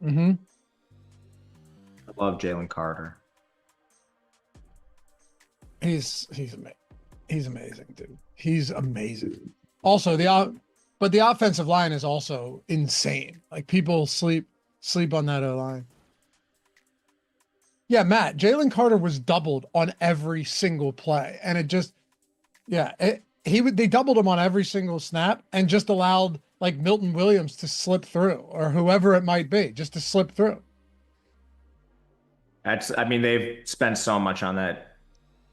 Mm-hmm. I love Jalen Carter. He's amazing, dude. He's amazing. Also, but the offensive line is also insane. Like people sleep on that O line. Yeah, Matt, Jalen Carter was doubled on every single play, and it just yeah, they doubled him on every single snap and just allowed like Milton Williams to slip through or whoever it might be, just to slip through. I mean, they've spent so much on that,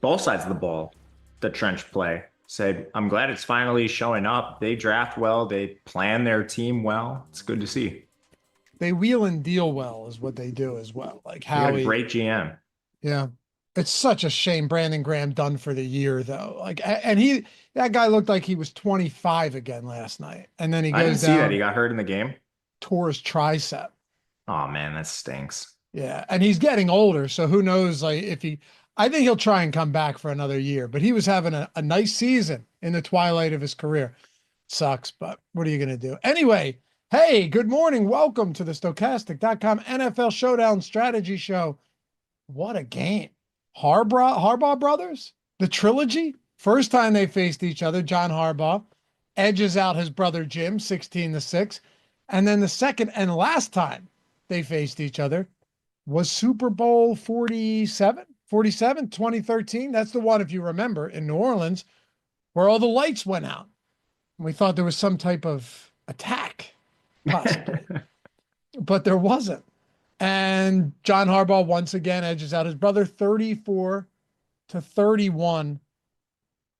both sides of the ball, the trench play. Say, I'm glad it's finally showing up. They draft well, they plan their team well. It's good to see. They wheel and deal well is what they do as well. Like They got a Howie, great GM. yeah. It's such a shame Brandon Graham done for the year though. Like and that guy looked like he was 25 again last night. And then he I didn't goes see that. He down, got hurt in the game. tore his tricep. Oh man, that stinks. Yeah. And he's getting older. So who knows like if I think he'll try and come back for another year, but he was having a nice season in the twilight of his career. Sucks, but what are you gonna do? Anyway, hey, good morning. Welcome to the Stokastic.com NFL Showdown Strategy Show. What a game. Harbaugh brothers, the trilogy. First time they faced each other, John Harbaugh edges out his brother Jim 16-6. And then the second and last time they faced each other was Super Bowl 47, 2013. That's the one, if you remember, in New Orleans, where all the lights went out. We thought there was some type of attack, possibly, but there wasn't. And John Harbaugh once again edges out his brother 34-31.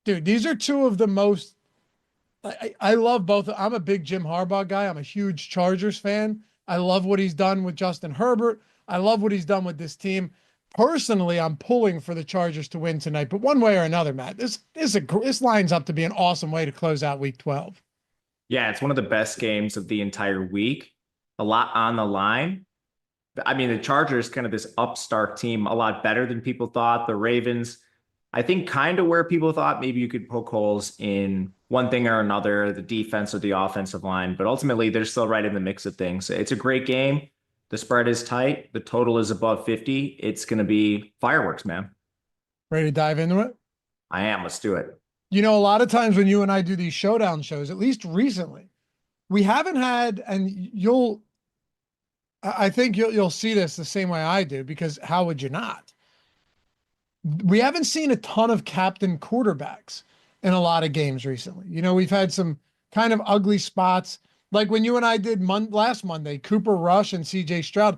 Dude, these are two of the most. I love both. I'm a big Jim Harbaugh guy. I'm a huge Chargers fan. I love what he's done with Justin Herbert. I love what he's done with this team. Personally, I'm pulling for the Chargers to win tonight, but one way or another, Matt, this lines up to be an awesome way to close out Week 12. Yeah, it's one of the best games of the entire week. A lot on the line. I mean, the Chargers, kind of this upstart team, a lot better than people thought. The Ravens, I think, kind of where people thought maybe you could poke holes in one thing or another, the defense or the offensive line, but ultimately they're still right in the mix of things. It's a great game. The spread is tight. The total is above 50. It's going to be fireworks, man. Ready to dive into it? I am. Let's do it. You know, a lot of times when you and I do these showdown shows, at least recently, we haven't had, and I think you'll see this the same way I do, because how would you not? We haven't seen a ton of captain quarterbacks in a lot of games recently. You know, we've had some kind of ugly spots, like when you and I did last Monday, Cooper Rush and CJ Stroud,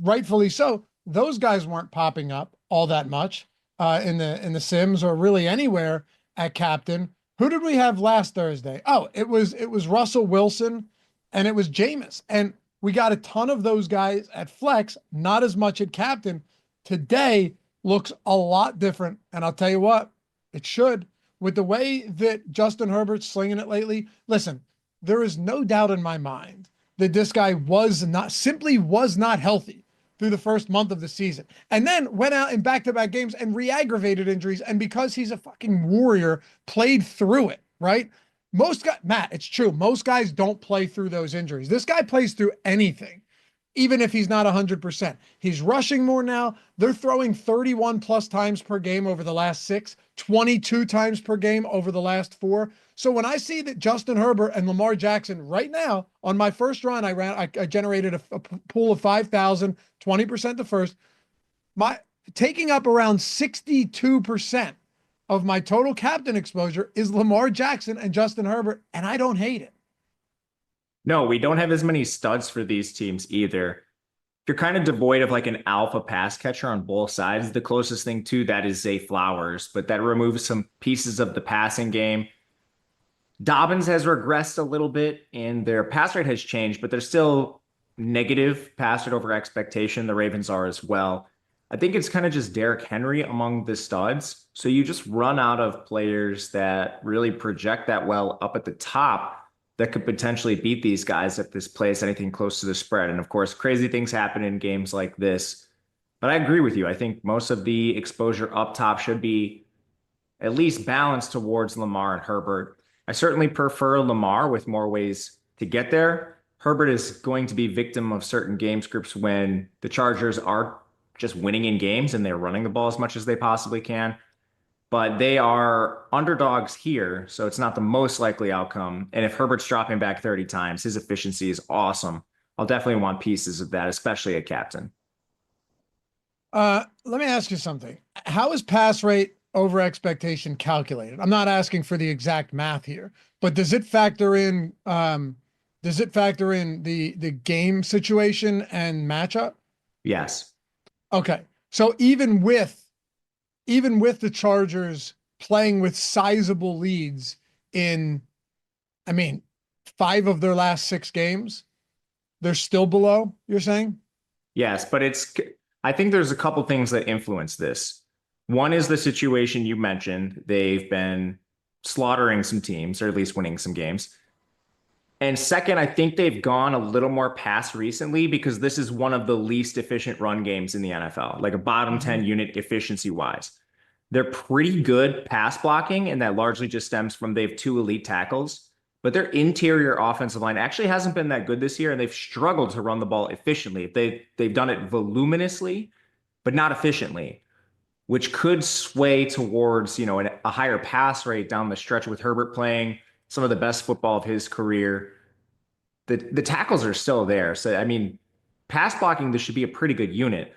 rightfully so. Those guys weren't popping up all that much in the Sims or really anywhere at captain. Who did we have last Thursday? Oh, it was Russell Wilson and it was Jameis. And we got a ton of those guys at flex, not as much at captain. Today looks a lot different. And I'll tell you what, it should. With the way that Justin Herbert's slinging it lately, listen, there is no doubt in my mind that this guy was not healthy through the first month of the season. And then went out in back-to-back games and re-aggravated injuries. And because he's a fucking warrior, played through it, right? Most guys, Matt, it's true. Most guys don't play through those injuries. This guy plays through anything, even if he's not 100%. He's rushing more now. They're throwing 31 plus times per game over the last 6, 22 times per game over the last 4. So when I see that Justin Herbert and Lamar Jackson right now on my first run, I generated a pool of 5,000, 20% the first, taking up around 62% of my total captain exposure is Lamar Jackson and Justin Herbert, and I don't hate it. No, we don't have as many studs for these teams either. You're kind of devoid of like an alpha pass catcher on both sides. The closest thing to that is Zay Flowers, but that removes some pieces of the passing game. Dobbins has regressed a little bit and their pass rate has changed, but they're still negative pass rate over expectation. The Ravens are as well. I think it's kind of just Derrick Henry among the studs. So you just run out of players that really project that well up at the top that could potentially beat these guys if this plays anything close to the spread. And of course, crazy things happen in games like this. But I agree with you. I think most of the exposure up top should be at least balanced towards Lamar and Herbert. I certainly prefer Lamar with more ways to get there. Herbert is going to be victim of certain game scripts when the Chargers are just winning in games and they're running the ball as much as they possibly can. But they are underdogs here, so it's not the most likely outcome. And if Herbert's dropping back 30 times, his efficiency is awesome. I'll definitely want pieces of that, especially at captain. Let me ask you something. How is pass rate over expectation calculated? I'm not asking for the exact math here, but does it factor in the game situation and matchup? Yes. Okay. So even with the Chargers playing with sizable leads in, I mean, 5 of their last 6 games, they're still below, you're saying? Yes, but I think there's a couple things that influence this. One is the situation you mentioned. They've been slaughtering some teams, or at least winning some games. And second, I think they've gone a little more pass recently because this is one of the least efficient run games in the NFL, like a bottom 10 unit efficiency wise. They're pretty good pass blocking, and that largely just stems from they have 2 elite tackles, but their interior offensive line actually hasn't been that good this year, and they've struggled to run the ball efficiently. They've done it voluminously, but not efficiently, which could sway towards, a higher pass rate down the stretch with Herbert playing some of the best football of his career. The tackles are still there. So, I mean, pass blocking, this should be a pretty good unit.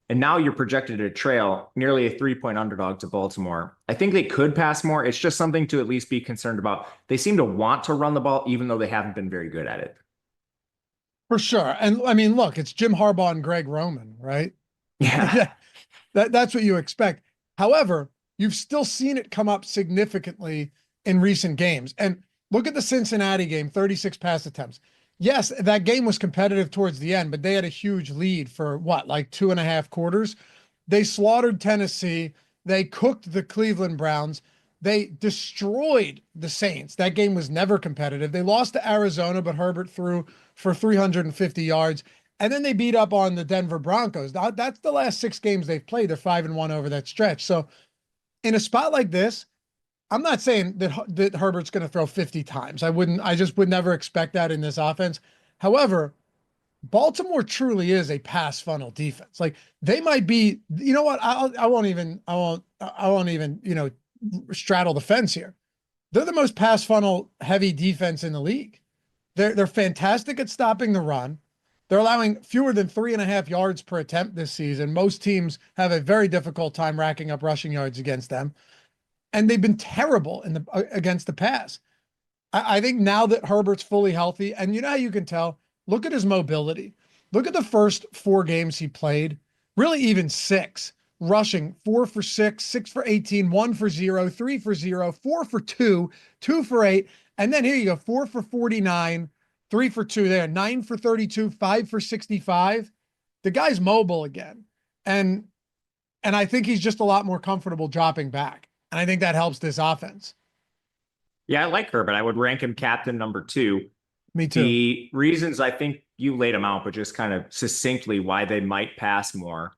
And now you're projected to trail nearly a 3-point underdog to Baltimore. I think they could pass more. It's just something to at least be concerned about. They seem to want to run the ball, even though they haven't been very good at it. For sure. And I mean, look, it's Jim Harbaugh and Greg Roman, right? Yeah. That's what you expect. However, you've still seen it come up significantly in recent games. And look at the Cincinnati game, 36 pass attempts. Yes, that game was competitive towards the end, but they had a huge lead for like 2.5 quarters. They slaughtered Tennessee. They cooked the Cleveland Browns. They destroyed the Saints. That game was never competitive. They lost to Arizona, but Herbert threw for 350 yards. And then they beat up on the Denver Broncos. That's the last 6 games they've played. They're 5-1 over that stretch. So in a spot like this, I'm not saying that Herbert's going to throw 50 times. I just would never expect that in this offense. However, Baltimore truly is a pass funnel defense. Like they might be, you know what? I won't even, straddle the fence here. They're the most pass funnel heavy defense in the league. They're fantastic at stopping the run. They're allowing fewer than 3.5 yards per attempt this season. Most teams have a very difficult time racking up rushing yards against them. And they've been terrible against the pass. I think now that Herbert's fully healthy, and you know how you can tell, look at his mobility. Look at the first 4 games he played, really even 6. Rushing 4 for 6, 6 for 18, 1 for 0, 3 for 0, 4 for 2, 2 for 8. And then here you go, 4 for 49, 3 for 2 there, 9 for 32, 5 for 65. The guy's mobile again. And I think he's just a lot more comfortable dropping back. And I think that helps this offense. Yeah, I like Herbert. I would rank him captain number 2. Me too. The reasons I think you laid them out, but just kind of succinctly why they might pass more.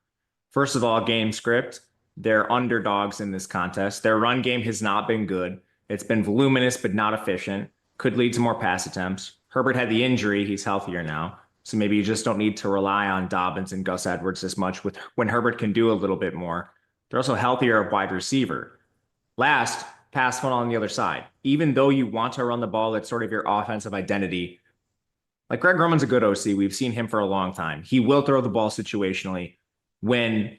First of all, game script. They're underdogs in this contest. Their run game has not been good. It's been voluminous, but not efficient. Could lead to more pass attempts. Herbert had the injury. He's healthier now. So maybe you just don't need to rely on Dobbins and Gus Edwards as much when Herbert can do a little bit more. They're also healthier at wide receiver. Last, pass funnel on the other side. Even though you want to run the ball, that's sort of your offensive identity. Like Greg Roman's a good OC. We've seen him for a long time. He will throw the ball situationally when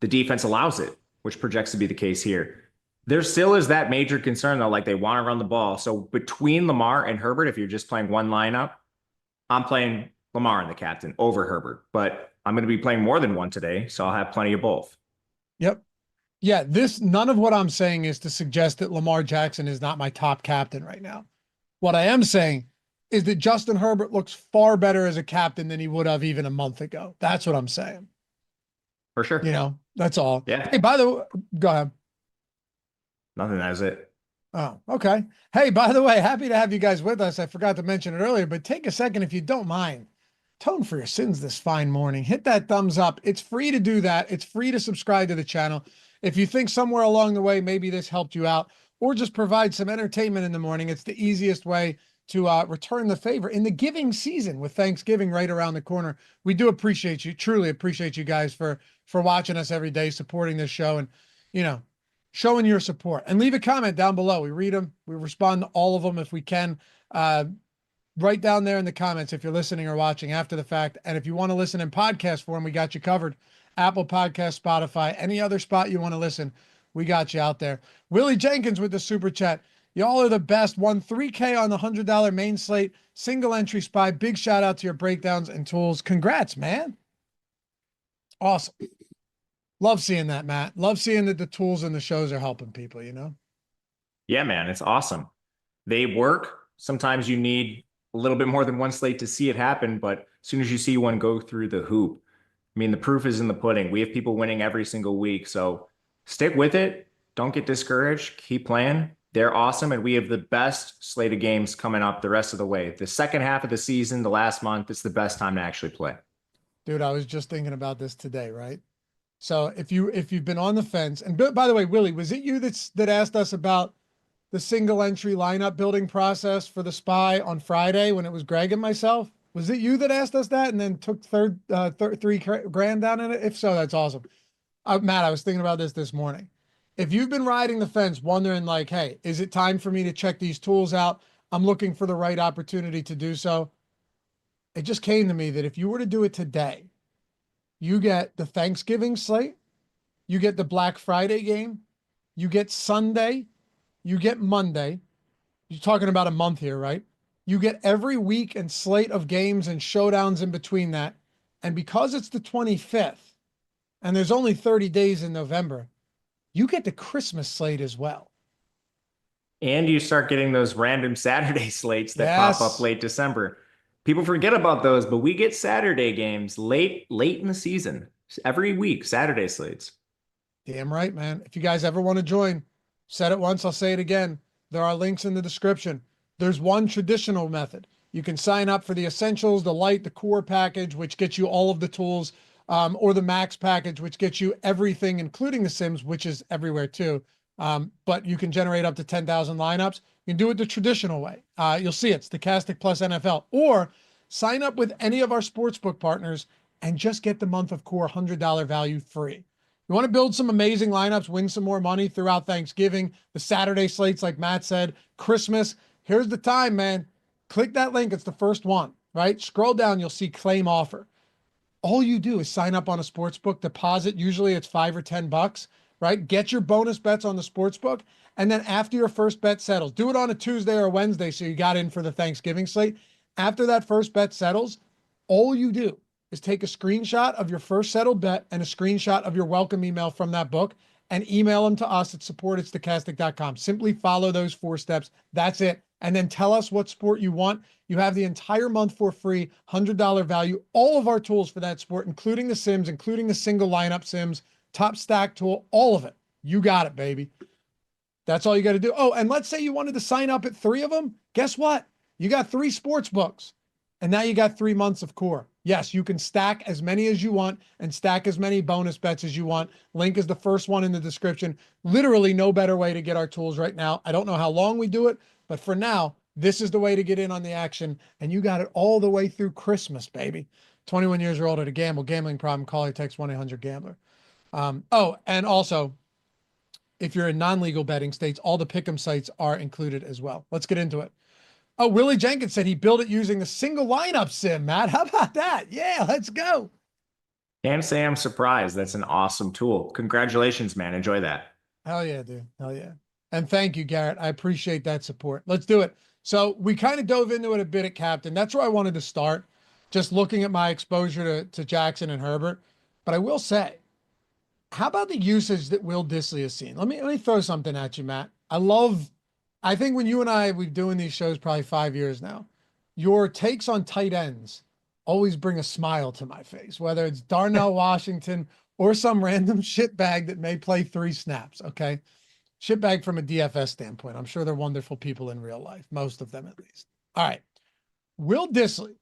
the defense allows it, which projects to be the case here. There still is that major concern, though, like they want to run the ball. So between Lamar and Herbert, if you're just playing one lineup, I'm playing Lamar in the captain over Herbert. But I'm going to be playing more than one today, so I'll have plenty of both. Yep. Yeah, none of what I'm saying is to suggest that Lamar Jackson is not my top captain right now. What I am saying is that Justin Herbert looks far better as a captain than he would have even a month ago. That's what I'm saying. For sure. That's all. Yeah. Hey, by the way, go ahead. Nothing, that's it. Oh, okay. Hey, by the way, happy to have you guys with us. I forgot to mention it earlier, but take a second if you don't mind. Atone for your sins this fine morning. Hit that thumbs up. It's free to do that. It's free to subscribe to the channel. If you think somewhere along the way, maybe this helped you out or just provide some entertainment in the morning, it's the easiest way to return the favor in the giving season with Thanksgiving right around the corner. We do appreciate you, truly appreciate you guys for watching us every day, supporting this show, and, you know, showing your support. And leave a comment down below. We read them. We respond to all of them if we can. Right down there in the comments if you're listening or watching after the fact. And if you want to listen in podcast form, we got you covered. Apple Podcast, Spotify, any other spot you want to listen, we got you out there. Willie Jenkins with the super chat. Y'all are the best. Won $3K on the $100 main slate. Single entry spy. Big shout out to your breakdowns and tools. Congrats, man. Awesome. Love seeing that, Matt. Love seeing that the tools and the shows are helping people, you know? Yeah, man, it's awesome. They work. Sometimes you need a little bit more than one slate to see it happen, but as soon as you see one go through the hoop, I mean, the proof is in the pudding. We have people winning every single week, so stick with it. Don't get discouraged. Keep playing. They're awesome, and we have the best slate of games coming up the rest of the way. The second half of the season, the last month, it's the best time to actually play. Dude, I was just thinking about this today, right? So if you've been on the fence, and by the way, Willie, was it you that asked us about the single entry lineup building process for the spy on Friday when it was Greg and myself? Was it you that asked us that and then took $3,000 down in it? If so, that's awesome. Matt, I was thinking about this morning. If you've been riding the fence wondering like, hey, is it time for me to check these tools out? I'm looking for the right opportunity to do so. It just came to me that if you were to do it today, you get the Thanksgiving slate, you get the Black Friday game, you get Sunday, you get Monday. You're talking about a month here, right? You get every week and slate of games and showdowns in between that. And because it's the 25th and there's only 30 days in November, you get the Christmas slate as well. And you start getting those random Saturday slates that pop up late December. People forget about those, but we get Saturday games late in the season. Every week, Saturday slates. Damn right, man. If you guys ever want to join, said it once, I'll say it again. There are links in the description. There's one traditional method. You can sign up for the essentials, the light, the core package, which gets you all of the tools, or the max package, which gets you everything, including the Sims, which is everywhere too. But you can generate up to 10,000 lineups. You can do it the traditional way. You'll see it's Stokastic plus NFL, or sign up with any of our sportsbook partners and just get the month of core $100 value free. You want to build some amazing lineups, win some more money throughout Thanksgiving, the Saturday slates, like Matt said, Christmas. Here's the time, man. Click that link. It's the first one, right? Scroll down. You'll see claim offer. All you do is sign up on a sportsbook, deposit. Usually it's $5 or $10, right? Get your bonus bets on the sportsbook. And then after your first bet settles, do it on a Tuesday or Wednesday. So you got in for the Thanksgiving slate. After that first bet settles, all you do is take a screenshot of your first settled bet and a screenshot of your welcome email from that book and email them to us at support@stokastic.com. Simply follow those 4 steps. That's it. And then tell us what sport you want. You have the entire month for free, $100 value, all of our tools for that sport, including the Sims, including the single lineup Sims, top stack tool, all of it. You got it, baby. That's all you got to do. Oh, and let's say you wanted to sign up at 3 of them. Guess what? You got 3 sports books, and now you got 3 months of core. Yes, you can stack as many as you want and stack as many bonus bets as you want. Link is the first one in the description. Literally no better way to get our tools right now. I don't know how long we do it, but for now, this is the way to get in on the action. And you got it all the way through Christmas, baby. 21 years or older to gamble. Gambling problem, call or text 1-800-GAMBLER. Oh, and also, if you're in non-legal betting states, all the pick'em sites are included as well. Let's get into it. Oh, Willie Jenkins said he built it using the single lineup sim, Matt. How about that? Yeah, let's go. Can't say I'm surprised. That's an awesome tool. Congratulations, man. Enjoy that. Hell yeah, dude. Hell yeah. And thank you, Garrett. I appreciate that support. Let's do it. So we kind of dove into it a bit at Captain. That's where I wanted to start, just looking at my exposure to Jackson and Herbert. But I will say, how about the usage that Will Dissly has seen? Let me throw something at you, Matt. I think when you and I, we've doing these shows probably 5 years now, your takes on tight ends always bring a smile to my face, whether it's Darnell Washington or some random shitbag that may play 3 snaps, okay? Shitbag from a DFS standpoint. I'm sure they're wonderful people in real life, most of them at least. All right. Will Dissly,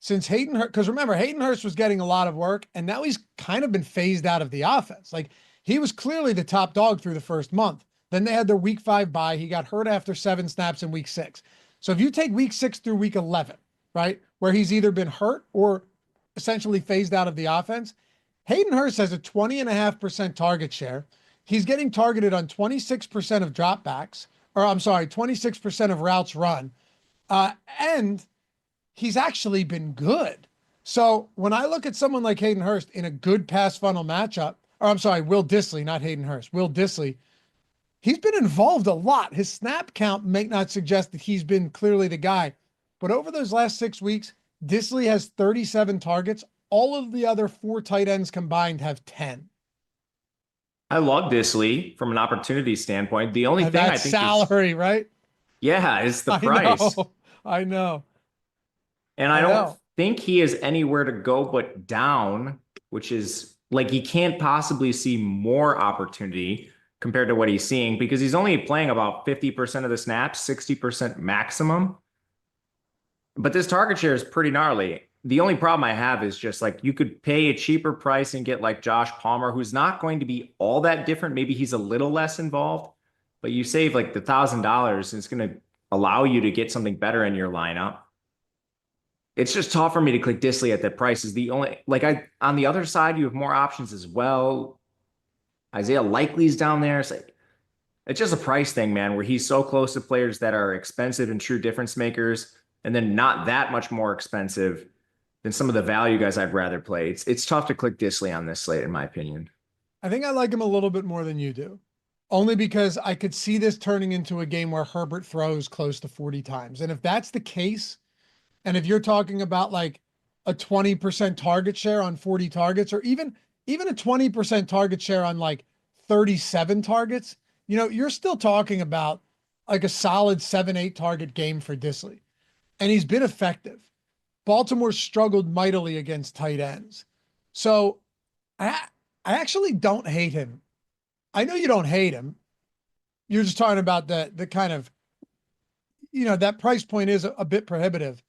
since Hayden Hurst, because remember, Hayden Hurst was getting a lot of work, and now he's kind of been phased out of the offense. Like, he was clearly the top dog through the first month. Then they had their week 5 bye. He got hurt after 7 snaps in week 6. So if you take week 6 through week 11, right, where he's either been hurt or essentially phased out of the offense, Hayden Hurst has a 20.5% target share. He's getting targeted on 26% of dropbacks, or I'm sorry, 26% of routes run. And he's actually been good. So when I look at someone like Hayden Hurst in a good pass funnel matchup, or I'm sorry, Will Dissly, not Hayden Hurst, Will Dissly, he's been involved a lot. His snap count may not suggest that he's been clearly the guy, but over those last 6 weeks, Dissly has 37 targets. All of the other 4 tight ends combined have 10. I love Dissly from an opportunity standpoint. The only And thing I that's think salary, right? is the I price. know. I know. And I don't think he is anywhere to go but down, which is like he can't possibly see more opportunity compared to what he's seeing because he's only playing about 50% of the snaps, 60% maximum. But this target share is pretty gnarly. The only problem I have is just like you could pay a cheaper price and get like Josh Palmer, who's not going to be all that different. Maybe he's a little less involved, but you save like the $1,000 and it's going to allow you to get something better in your lineup. It's just tough for me to click Dissly at that price. Is the only on the other side, you have more options as well. Isaiah Likely's down there. It's just a price thing, man, where he's so close to players that are expensive and true difference makers, and then not that much more expensive than some of the value guys I'd rather play. It's tough to click Dissly on this slate, in my opinion. I think I like him a little bit more than you do, only because I could see this turning into a game where Herbert throws close to 40 times. And if that's the case, and if you're talking about like a 20% target share on 40 targets, or even a 20% target share on like 37 targets, you're still talking about like a solid 7-8 target game for Dissly. And he's been effective. Baltimore struggled mightily against tight ends. So I actually don't hate him. I know you don't hate him. You're just talking about the kind of, that price point is a bit prohibitive.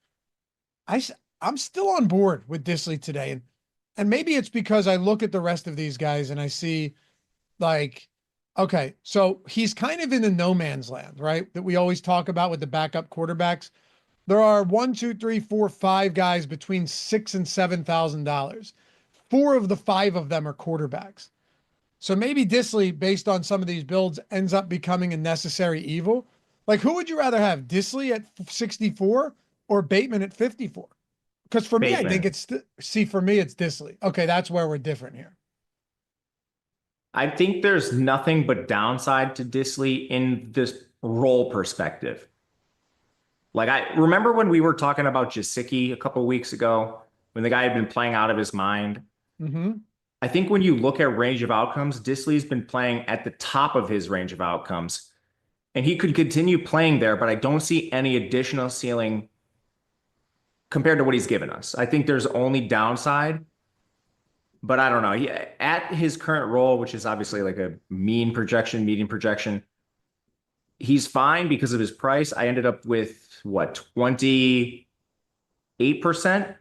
I'm still on board with Dissly today. And maybe it's because I look at the rest of these guys and I see like, okay, so he's kind of in the no man's land, right? That we always talk about with the backup quarterbacks. There are 1, 2, 3, 4, 5 guys between $6,000 and $7,000. 4 of the 5 of them are quarterbacks. So maybe Dissly, based on some of these builds, ends up becoming a necessary evil. Like, who would you rather have, Dissly at 64 or Bateman at 54? Because for me, I think for me, it's Dissly. Okay, that's where we're different here. I think there's nothing but downside to Dissly in this role perspective. Like, I remember when we were talking about Gesicki a couple of weeks ago, when the guy had been playing out of his mind. Mm-hmm. I think when you look at range of outcomes, Dissly's been playing at the top of his range of outcomes. And he could continue playing there, but I don't see any additional ceiling compared to what he's given us. I think there's only downside, but I don't know. At his current role, which is obviously like a median projection, he's fine because of his price. I ended up with 28%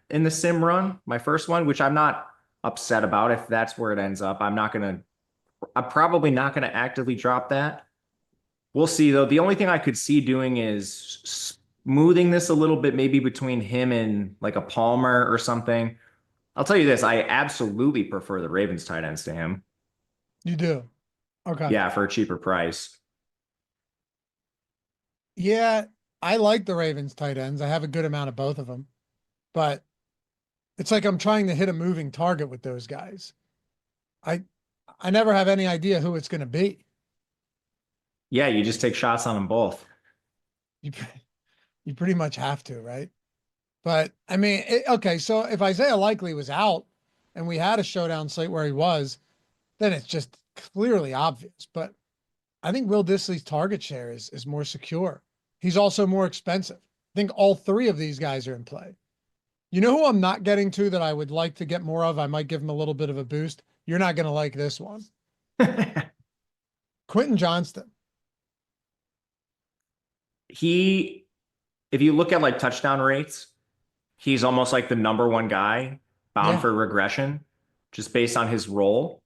in the sim run, my first one, which I'm not upset about if that's where it ends up. I'm probably not going to actively drop that. We'll see though. The only thing I could see doing is smoothing this a little bit, maybe between him and like a Palmer or something. I'll tell you this, I absolutely prefer the Ravens tight ends to him. You do? Okay. Yeah, for a cheaper price. Yeah, I like the Ravens tight ends. I have a good amount of both of them, but it's like I'm trying to hit a moving target with those guys. I never have any idea who it's going to be. Yeah, you just take shots on them both. You pretty much have to, right? But I mean, okay, so if Isaiah Likely was out and we had a showdown slate where he was, then it's just clearly obvious. But I think Will Dissly's target share is more secure. He's also more expensive. I think all 3 of these guys are in play. You know who I'm not getting to that I would like to get more of? I might give him a little bit of a boost. You're not going to like this one. Quentin Johnston. If you look at like touchdown rates, he's almost like the number 1 guy bound for regression just based on his role.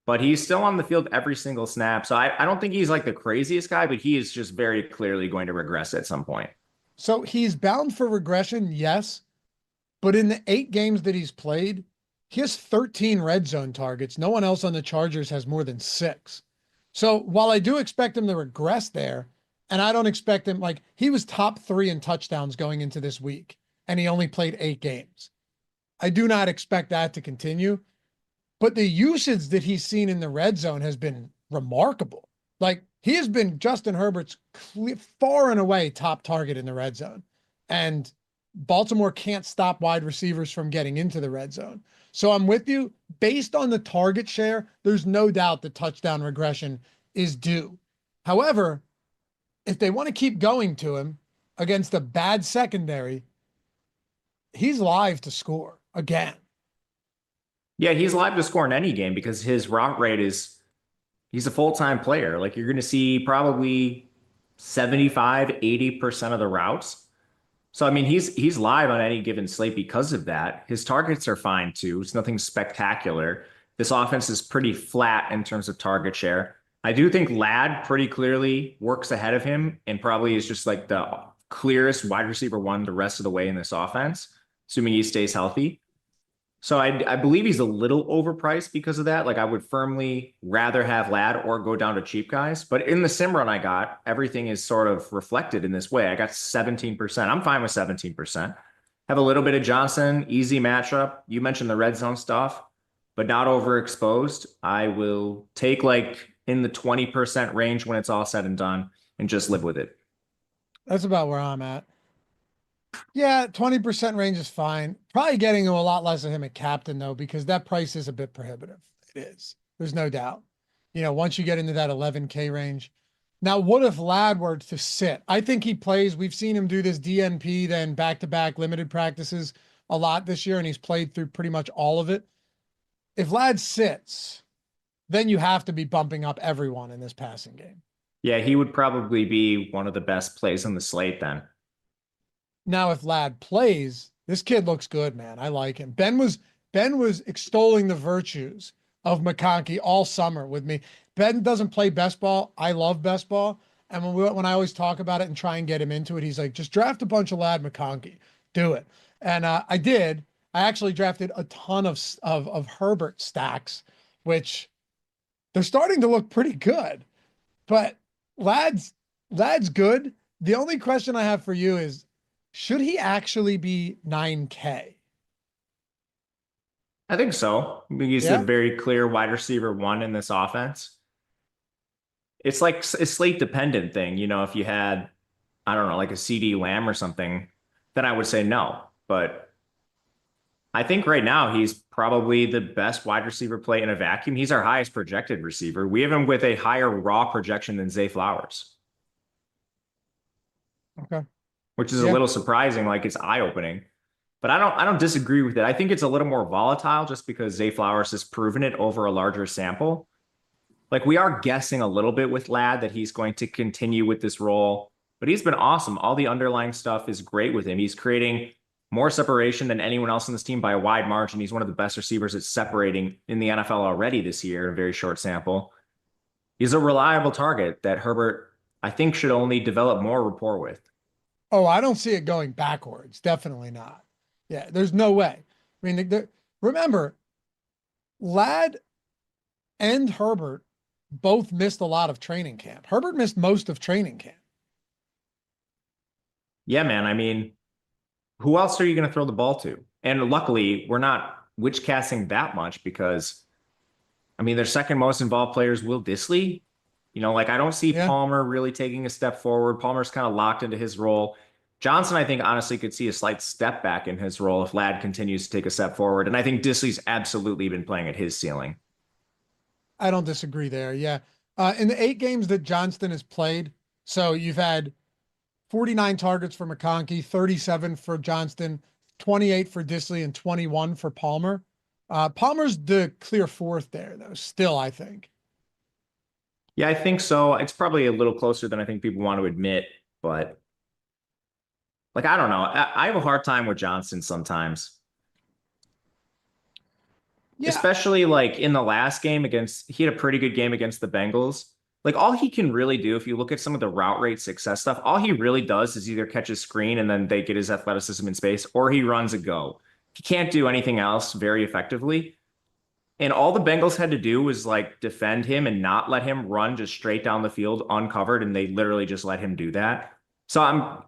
But he's still on the field every single snap. So I don't think he's like the craziest guy, but he is just very clearly going to regress at some point. So he's bound for regression, yes. But in the 8 games that he's played, he has 13 red zone targets. No one else on the Chargers has more than 6. So while I do expect him to regress there, and I don't expect him, like, he was top 3 in touchdowns going into this week, and he only played 8 games. I do not expect that to continue. But the usage that he's seen in the red zone has been remarkable. Like, he has been Justin Herbert's far and away top target in the red zone. And Baltimore can't stop wide receivers from getting into the red zone. So I'm with you. Based on the target share, there's no doubt the touchdown regression is due. However, if they want to keep going to him against a bad secondary, he's live to score again. Yeah, he's live to score in any game because his route rate is, he's a full-time player. Like, you're going to see probably 75, 80% of the routes. So, I mean, he's live on any given slate because of that. His targets are fine too. It's nothing spectacular. This offense is pretty flat in terms of target share. I do think Ladd pretty clearly works ahead of him and probably is just like the clearest wide receiver 1 the rest of the way in this offense, assuming he stays healthy. So I believe he's a little overpriced because of that. Like, I would firmly rather have Ladd or go down to cheap guys. But in the sim run I got, everything is sort of reflected in this way. I got 17%. I'm fine with 17%. Have a little bit of Johnson, easy matchup. You mentioned the red zone stuff, but not overexposed. I will take like in the 20% range when it's all said and done and just live with it. That's about where I'm at. Yeah, 20% range is fine. Probably getting a lot less of him at captain though, because that price is a bit prohibitive. It is. There's no doubt. You know, once you get into that 11K range. Now, what if Ladd were to sit? I think he plays. We've seen him do this DNP, then back-to-back limited practices a lot this year, and he's played through pretty much all of it. If Ladd sits, then you have to be bumping up everyone in this passing game. Yeah, he would probably be one of the best plays on the slate then. Now, if Ladd plays, this kid looks good, man. I like him. Ben was extolling the virtues of McConkey all summer with me. Ben doesn't play best ball. I love best ball. And when I always talk about it and try and get him into it, he's like, just draft a bunch of Ladd McConkey. Do it. And I did. I actually drafted a ton of Herbert stacks, which they're starting to look pretty good. But Ladd's good. The only question I have for you is, should he actually be 9K? I think so. I mean, he's a very clear wide receiver 1 in this offense. It's like a slate dependent thing. You know, if you had, I don't know, like a CD Lamb or something, then I would say no. But I think right now he's probably the best wide receiver play in a vacuum. He's our highest projected receiver. We have him with a higher raw projection than Zay Flowers. Okay. Which is a little surprising. Like, it's eye-opening. But I don't disagree with it. I think it's a little more volatile just because Zay Flowers has proven it over a larger sample. Like, we are guessing a little bit with Ladd that he's going to continue with this role, but he's been awesome. All the underlying stuff is great with him. He's creating more separation than anyone else on this team by a wide margin. He's one of the best receivers at separating in the NFL already this year, a very short sample. He's a reliable target that Herbert, I think, should only develop more rapport with. Oh, I don't see it going backwards. Definitely not. Yeah, there's no way. I mean, remember, Ladd and Herbert both missed a lot of training camp. Herbert missed most of training camp. Yeah, man. I mean, who else are you going to throw the ball to? And luckily, we're not witch casting that much because, I mean, their second most involved player is Will Dissly. You know, like, I don't see Palmer really taking a step forward. Palmer's kind of locked into his role. Johnson, I think, honestly could see a slight step back in his role if Ladd continues to take a step forward. And I think Dissly's absolutely been playing at his ceiling. I don't disagree there. Yeah. In the 8 games that Johnston has played, so you've had 49 targets for McConkey, 37 for Johnston, 28 for Dissly, and 21 for Palmer. Palmer's the clear 4th there, though, still, I think. Yeah, I think so. It's probably a little closer than I think people want to admit, but like, I don't know. I have a hard time with Johnson sometimes. Yeah. Especially like in the last game he had a pretty good game against the Bengals. Like all he can really do, if you look at some of the route rate success stuff, all he really does is either catch a screen and then they get his athleticism in space, or he runs a go. He can't do anything else very effectively. And all the Bengals had to do was like defend him and not let him run just straight down the field uncovered. And they literally just let him do that. So I'm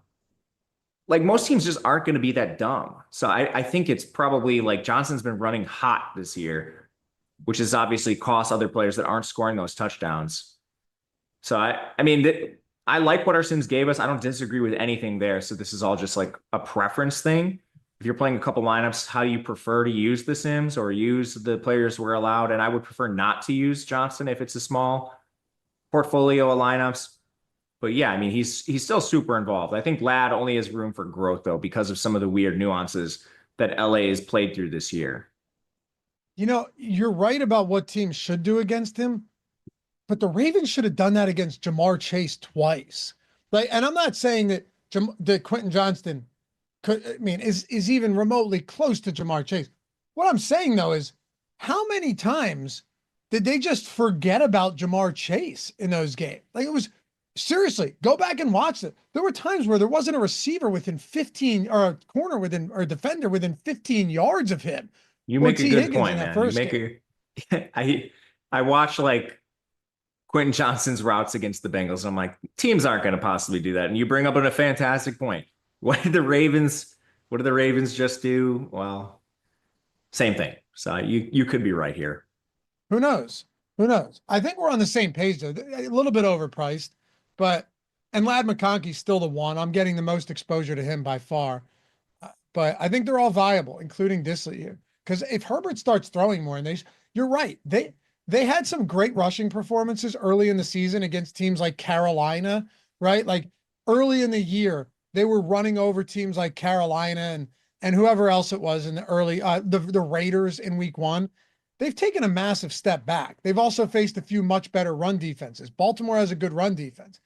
like, most teams just aren't going to be that dumb. So I think it's probably like Johnson's been running hot this year, which has obviously cost other players that aren't scoring those touchdowns. So I mean, I like what our Sims gave us. I don't disagree with anything there. So this is all just like a preference thing. If you're playing a couple lineups, how do you prefer to use the Sims or use the players we're allowed? And I would prefer not to use Johnson if it's a small portfolio of lineups. But yeah, I mean, he's still super involved. I think Ladd only has room for growth though, because of some of the weird nuances that LA has played through this year. You know, you're right about what teams should do against him, but the Ravens should have done that against Jamar Chase twice. Like, and I'm not saying that Quentin Johnston is even remotely close to Jamar Chase. What I'm saying though is, how many times did they just forget about Jamar Chase in those games? Like, it was seriously, go back and watch it. There were times where there wasn't a receiver within 15 or a corner within or a defender within 15 yards of him. You make a good point, man. You make I watch like Quentin Johnston's routes against the Bengals. And I'm like, teams aren't going to possibly do that. And you bring up a fantastic point. What did the Ravens just do? Well, same thing. So you could be right here. Who knows? Who knows? I think we're on the same page though. A little bit overpriced, and Ladd McConkey's still the one. I'm getting the most exposure to him by far. But I think they're all viable, including Disley here. Because if Herbert starts throwing more, and you're right. They had some great rushing performances early in the season against teams like Carolina, right? Like early in the year, they were running over teams like Carolina and whoever else it was in the early the Raiders in week 1. They've taken a massive step back. They've also faced a few much better run defenses. Baltimore has a good run defense.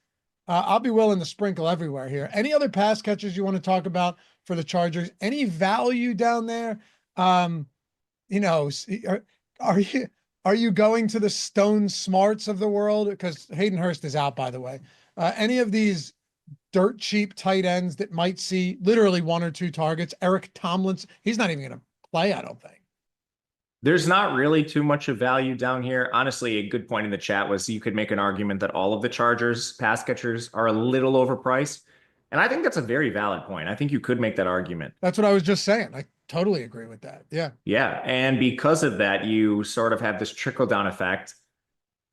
I'll be willing to sprinkle everywhere here. Any other pass catchers you want to talk about for the Chargers? Any value down there? You know, are you going to the Stone Smarts of the world? Because Hayden Hurst is out, by the way. Any of these dirt cheap tight ends that might see literally 1 or 2 targets? Eric Tomlinson, he's not even going to play, I don't think. There's not really too much of value down here. Honestly, a good point in the chat was you could make an argument that all of the Chargers pass catchers are a little overpriced. And I think that's a very valid point. I think you could make that argument. That's what I was just saying. I totally agree with that. Yeah. Yeah. And because of that, you sort of have this trickle down effect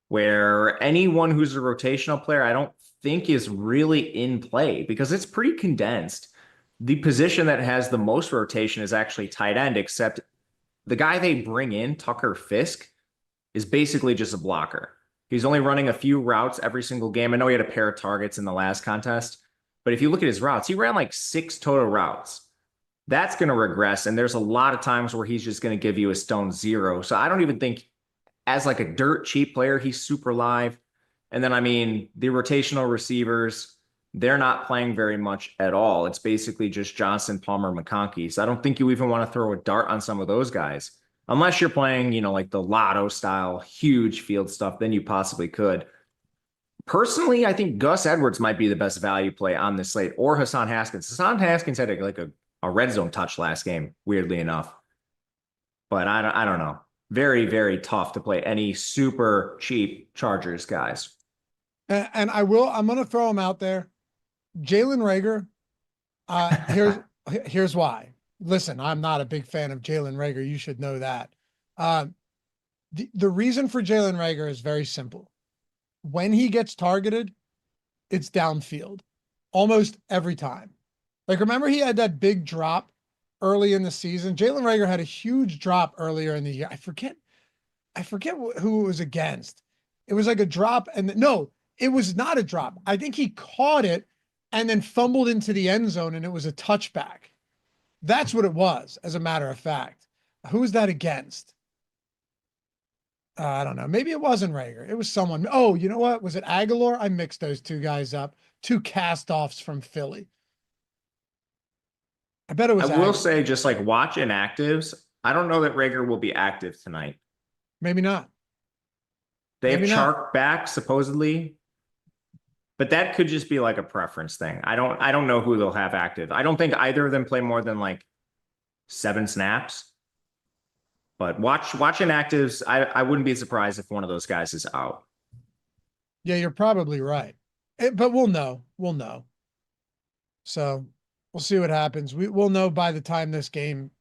where anyone who's a rotational player, I don't think is really in play because it's pretty condensed. The position that has the most rotation is actually tight end, except the guy they bring in, Tucker Fisk, is basically just a blocker. He's only running a few routes every single game. I know he had a pair of targets in the last contest, but if you look at his routes, he ran like 6 total routes. That's going to regress, and there's a lot of times where he's just going to give you a stone 0. So I don't even think as like a dirt cheap player, he's super live. And then, I mean, the rotational receivers, they're not playing very much at all. It's basically just Johnson, Palmer, McConkey. So I don't think you even want to throw a dart on some of those guys. Unless you're playing, you know, like the lotto style, huge field stuff, then you possibly could. Personally, I think Gus Edwards might be the best value play on this slate, or Hassan Haskins. Hassan Haskins had a red zone touch last game, weirdly enough. But I don't know. Very, very tough to play any super cheap Chargers guys. And I'm going to throw him out there. Jalen Reagor, here's why. Listen, I'm not a big fan of Jalen Reagor. You should know that. The reason for Jalen Reagor is very simple. When he gets targeted, it's downfield almost every time. Like, remember he had that big drop early in the season? Jalen Reagor had a huge drop earlier in the year. I forget who it was against. It was like a drop, and no, it was not a drop. I think he caught it and then fumbled into the end zone, and it was a touchback. That's what it was, as a matter of fact. Who was that against? I don't know. Maybe it wasn't Reagor. It was someone. Oh, you know what? Was it Aguilar? I mixed those 2 guys up. 2 cast-offs from Philly. I bet it was Aguilar. Will say, just like watch inactives. I don't know that Reagor will be active tonight. Maybe not. They have Maybe not. Chark back supposedly, but that could just be like a preference thing. I don't know who they'll have active. I don't think either of them play more than like 7 snaps. But watching actives, I wouldn't be surprised if one of those guys is out. Yeah, you're probably right. But we'll know. We'll know. So we'll see what happens. We'll know by the time this game,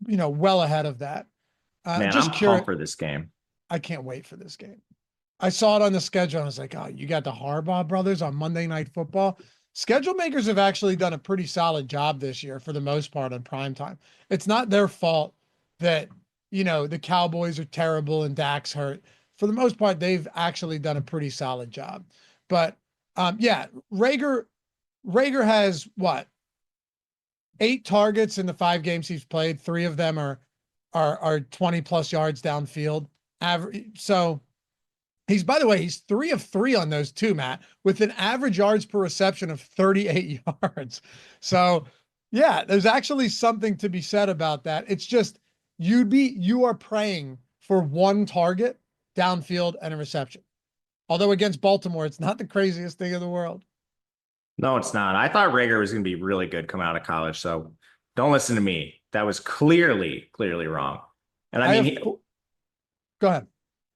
well ahead of that. Man, Just I'm curious. pumped for this game. I can't wait for this game. I saw it on the schedule. And I was like, oh, you got the Harbaugh brothers on Monday Night Football. Schedule makers have actually done a pretty solid job this year for the most part on primetime. It's not their fault that, the Cowboys are terrible and Dak's hurt. For the most part, they've actually done a pretty solid job. But yeah, Rager has what? 8 targets in the 5 games he's played. 3 of them are 20 plus yards downfield. Average. So he's, by the way, he's 3 of 3 on those 2, Matt, with an average yards per reception of 38 yards. So yeah, there's actually something to be said about that. It's just you are praying for 1 target downfield and a reception. Although against Baltimore, it's not the craziest thing in the world. No, it's not. I thought Rager was going to be really good coming out of college. So don't listen to me. That was clearly wrong. And I mean, go ahead.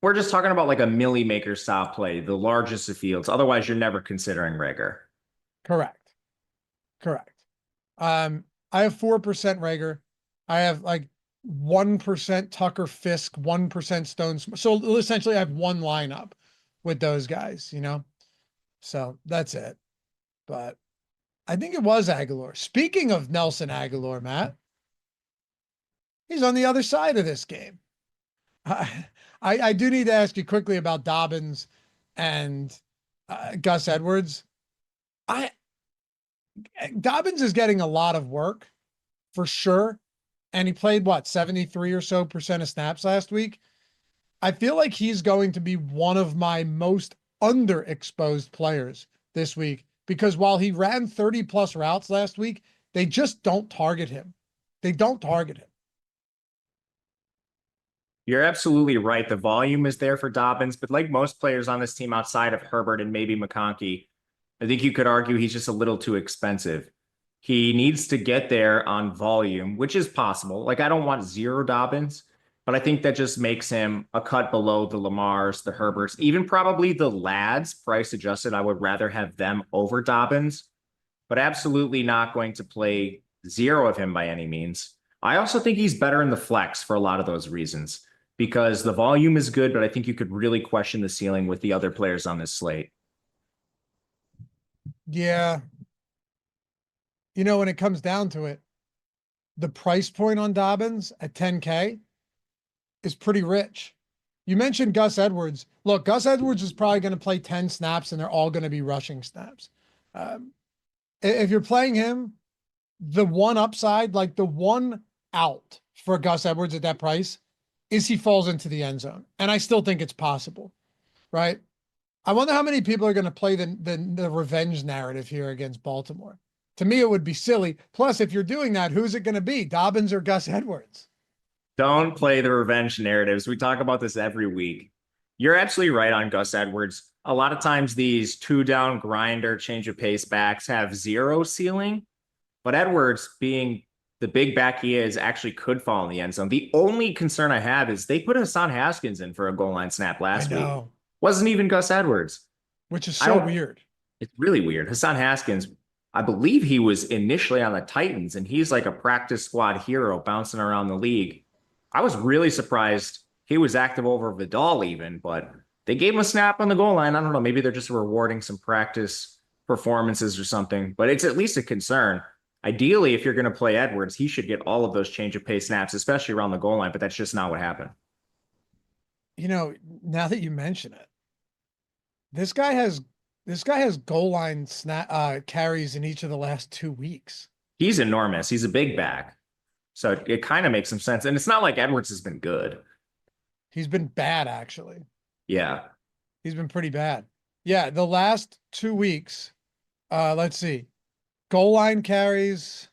We're just talking about like a Millie Maker style play, the largest of fields. Otherwise, you're never considering Rager. Correct. I have 4% Rager. I have like 1% Tucker Fisk, 1% Stones. So essentially I have 1 lineup with those guys, So that's it. But I think it was Aguilar. Speaking of Nelson Aguilar, Matt, he's on the other side of this game. I do need to ask you quickly about Dobbins and Gus Edwards. Dobbins is getting a lot of work for sure. And he played 73 or so % of snaps last week. I feel like he's going to be one of my most underexposed players this week because while he ran 30 plus routes last week, they just don't target him. You're absolutely right. The volume is there for Dobbins, but like most players on this team outside of Herbert and maybe McConkey, I think you could argue he's just a little too expensive. He needs to get there on volume, which is possible. Like, I don't want 0 Dobbins, but I think that just makes him a cut below the Lamars, the Herberts, even probably the Lads, price adjusted. I would rather have them over Dobbins, but absolutely not going to play 0 of him by any means. I also think he's better in the flex for a lot of those reasons because the volume is good, but I think you could really question the ceiling with the other players on this slate. Yeah. When it comes down to it, the price point on Dobbins at 10K is pretty rich. You mentioned Gus Edwards. Look, Gus Edwards is probably going to play 10 snaps and they're all going to be rushing snaps. If you're playing him, the one upside, like the one out for Gus Edwards at that price is he falls into the end zone. And I still think it's possible, right? I wonder how many people are going to play the revenge narrative here against Baltimore. To me, it would be silly. Plus, if you're doing that, who's it going to be? Dobbins or Gus Edwards? Don't play the revenge narratives. We talk about this every week. You're absolutely right on Gus Edwards. A lot of times these 2-down grinder change of pace backs have 0 ceiling, but Edwards, being the big back he is, actually could fall in the end zone. The only concern I have is they put Hassan Haskins in for a goal line snap last week. Wasn't even Gus Edwards. Which is so weird. It's really weird. Hassan Haskins, I believe he was initially on the Titans, and he's like a practice squad hero bouncing around the league. I was really surprised he was active over Vidal even, but they gave him a snap on the goal line. I don't know. Maybe they're just rewarding some practice performances or something, but it's at least a concern. Ideally, if you're going to play Edwards, he should get all of those change of pace snaps, especially around the goal line, but that's just not what happened. Now that you mention it, this guy has goal line snap carries in each of the last 2 weeks. He's enormous. He's a big back. So it kind of makes some sense. And it's not like Edwards has been good. He's been bad, actually. Yeah. He's been pretty bad. Yeah, the last 2 weeks, let's see. Goal line carries.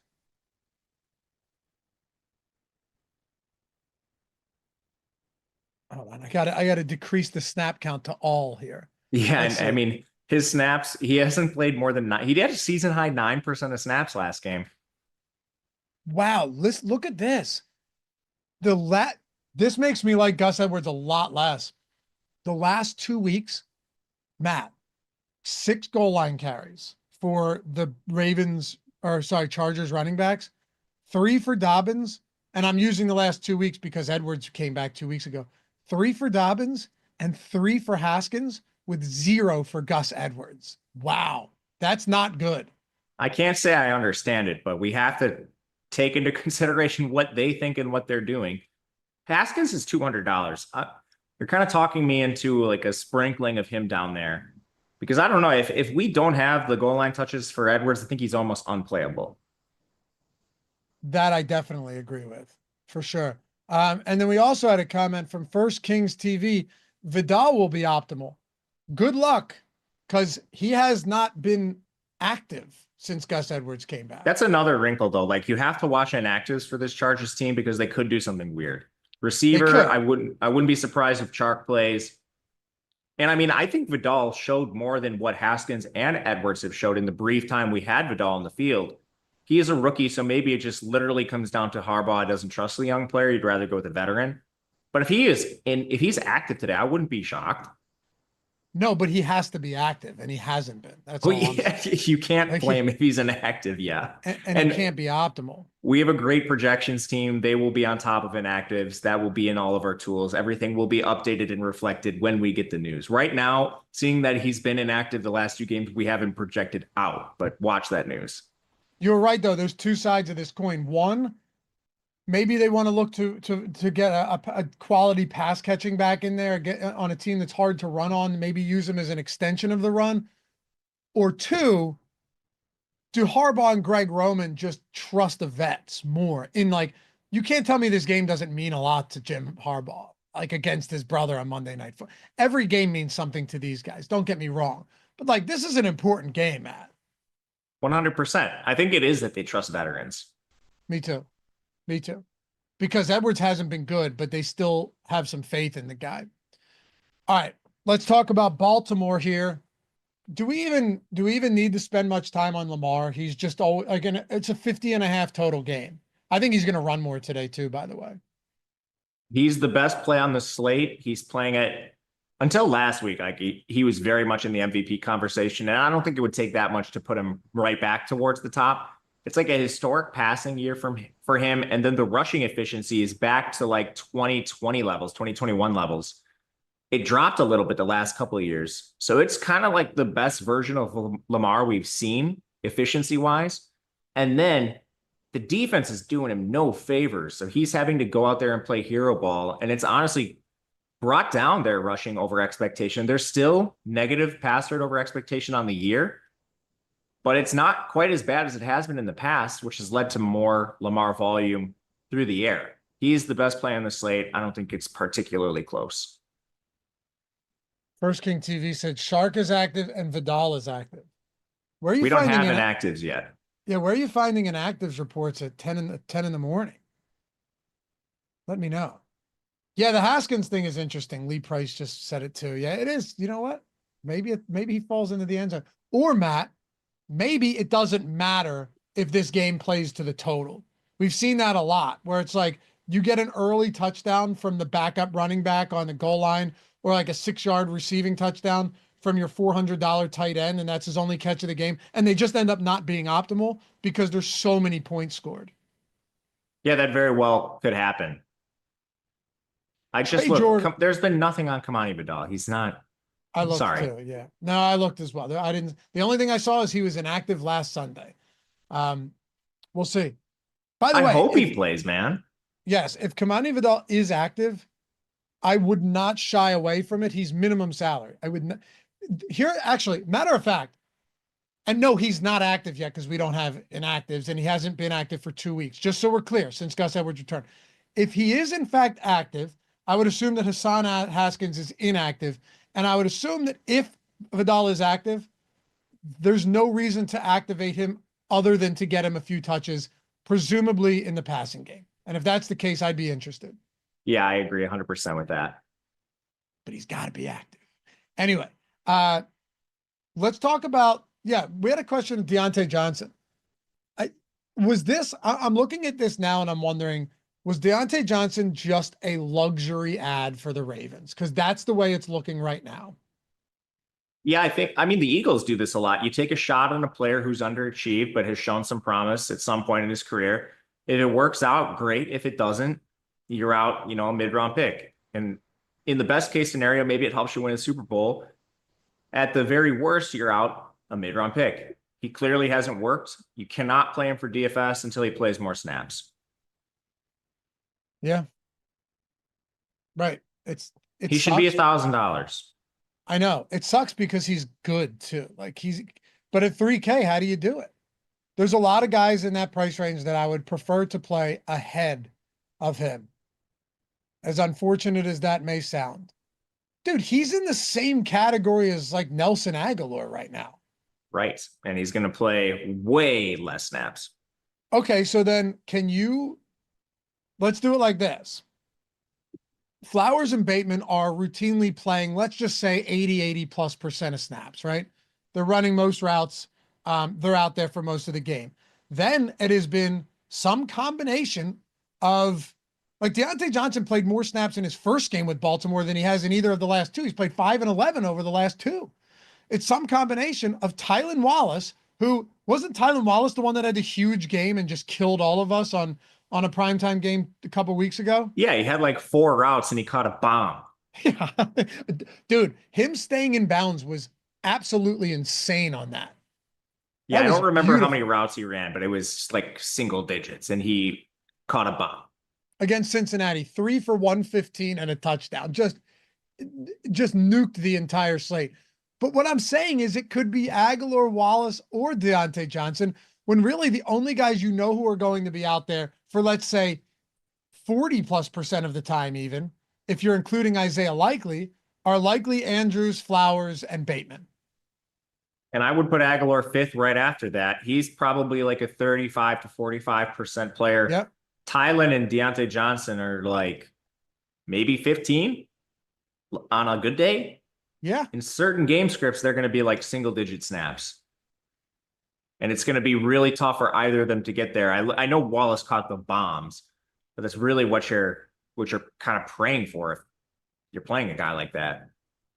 Hold on. I gotta decrease the snap count to all here. Yeah, Let's and I see. mean his snaps, he hasn't played more than nine. He had a season high 9% of snaps last game. Wow. Let's look at this. This makes me like Gus Edwards a lot less. The last 2 weeks, Matt, 6 goal line carries for the Chargers running backs, 3 for Dobbins. And I'm using the last 2 weeks because Edwards came back 2 weeks ago. 3 for Dobbins and 3 for Haskins with 0 for Gus Edwards. Wow. That's not good. I can't say I understand it, but we have to take into consideration what they think and what they're doing. Haskins is $200. You're kind of talking me into like a sprinkling of him down there because I don't know if we don't have the goal line touches for Edwards, I think he's almost unplayable. That I definitely agree with, for sure. And then we also had a comment from First Kings TV. Vidal will be optimal. Good luck, because he has not been active since Gus Edwards came back. That's another wrinkle, though. Like you have to watch inactives for this Chargers team because they could do something weird. Receiver, I wouldn't be surprised if Chark plays. And I mean, I think Vidal showed more than what Haskins and Edwards have showed in the brief time we had Vidal in the field. He is a rookie, so maybe it just literally comes down to Harbaugh doesn't trust the young player. You'd rather go with a veteran. But if he's active today, I wouldn't be shocked. No, but he has to be active, and he hasn't been. That's all. Yeah, you can't blame if he's inactive. Yeah, and he can't be optimal. We have a great projections team. They will be on top of inactives. That will be in all of our tools. Everything will be updated and reflected when we get the news. Right now, seeing that he's been inactive the last 2 games, we haven't projected out. But watch that news. You're right, though. There's 2 sides of this coin. One, maybe they want to look to get a quality pass catching back in there, get on a team that's hard to run on, maybe use them as an extension of the run. Or 2, do Harbaugh and Greg Roman just trust the vets more? You can't tell me this game doesn't mean a lot to Jim Harbaugh, like against his brother on Monday Night Football. Every game means something to these guys. Don't get me wrong. But this is an important game, Matt. 100%. I think it is that they trust veterans. Me too. Because Edwards hasn't been good, but they still have some faith in the guy. All right, let's talk about Baltimore here. Do we even need to spend much time on Lamar? He's just always again, it's a 50.5 total game. I think he's going to run more today too, by the way. He's the best play on the slate. He's playing it until last week. Like he was very much in the MVP conversation, and I don't think it would take that much to put him right back towards the top. It's like a historic passing year for him. And then the rushing efficiency is back to like 2020 levels, 2021 levels. It dropped a little bit the last couple of years. So it's kind of like the best version of Lamar we've seen efficiency wise. And then the defense is doing him no favors. So he's having to go out there and play hero ball. And it's honestly brought down their rushing over expectation. They're still negative pass rate over expectation on the year, but it's not quite as bad as it has been in the past, which has led to more Lamar volume through the air. He's the best play on the slate. I don't think it's particularly close. First King TV said Shark is active and Vidal is active. Where are you? We don't have inactives yet. Yeah, where are you finding inactives reports at 10 in the morning? Let me know. Yeah, the Haskins thing is interesting. Lee Price just said it too. Yeah, it is. You know what? Maybe he falls into the end zone. Or Matt, maybe it doesn't matter if this game plays to the total. We've seen that a lot where it's like you get an early touchdown from the backup running back on the goal line, or like a 6-yard receiving touchdown from your $400 tight end, and that's his only catch of the game. And they just end up not being optimal because there's so many points scored. Yeah, that very well could happen. I just there's been nothing on Kamani Vidal. He's not. I looked too, yeah. No, I looked as well. The only thing I saw is he was inactive last Sunday. We'll see. By the way, I hope he plays, man. Yes, if Kamani Vidal is active, I would not shy away from it. He's minimum salary. I would not. Here, actually, matter of fact, and no, he's not active yet because we don't have inactives, and he hasn't been active for 2 weeks. Just so we're clear, since Gus Edwards returned. If he is in fact active, I would assume that Hassan Haskins is inactive, and I would assume that if Vidal is active, there's no reason to activate him other than to get him a few touches, presumably in the passing game. And if that's the case, I'd be interested. Yeah, I agree 100% with that. but he's got to be active. Anyway, let's talk about, we had a question of Deontay Johnson. I'm looking at this now and I'm wondering, was Deontay Johnson just a luxury ad for the Ravens? Because that's the way it's looking right now. Yeah, I mean, the Eagles do this a lot. You take a shot on a player who's underachieved, but has shown some promise at some point in his career. If it works out, great. If it doesn't, you're out, a mid-round pick. And in the best case scenario, maybe it helps you win a Super Bowl. At the very worst, you're out a mid-round pick. He clearly hasn't worked. You cannot play him for DFS until he plays more snaps. Yeah. Right. He should be $1,000. I know. It sucks because he's good too. But at 3K, how do you do it? There's a lot of guys in that price range that I would prefer to play ahead of him. As unfortunate as that may sound. Dude, he's in the same category as like Nelson Aguilar right now. Right. And he's going to play way less snaps. Okay. So then let's do it like this. Flowers and Bateman are routinely playing, let's just say 80+ % of snaps, right? They're running most routes. They're out there for most of the game. Then it has been some combination of, like, Deontay Johnson played more snaps in his first game with Baltimore than he has in either of the last two. He's played 5 and 11 over the last two. It's some combination of Tylan Wallace, who wasn't Tylan Wallace the one that had the huge game and just killed all of us on a primetime game a couple weeks ago? Yeah, he had like 4 routes and he caught a bomb. Yeah. Dude, him staying in bounds was absolutely insane on that. Yeah, I don't remember how many routes he ran, but it was like single digits and he caught a bomb. Against Cincinnati, 3 for 115 and a touchdown. Just nuked the entire slate. But what I'm saying is it could be Aguilar, Wallace, or Deontay Johnson, when really the only guys who are going to be out there for, let's say, 40+% of the time, even if you're including Isaiah Likely, are Likely, Andrews, Flowers, and Bateman. And I would put Aguilar 5th right after that. He's probably like a 35 to 45% player. Yep. Tylan and Deontay Johnson are like maybe 15 on a good day. Yeah. In certain game scripts, they're going to be like single-digit snaps. And it's going to be really tough for either of them to get there. I know Wallace caught the bombs, but that's really what you're kind of praying for if you're playing a guy like that.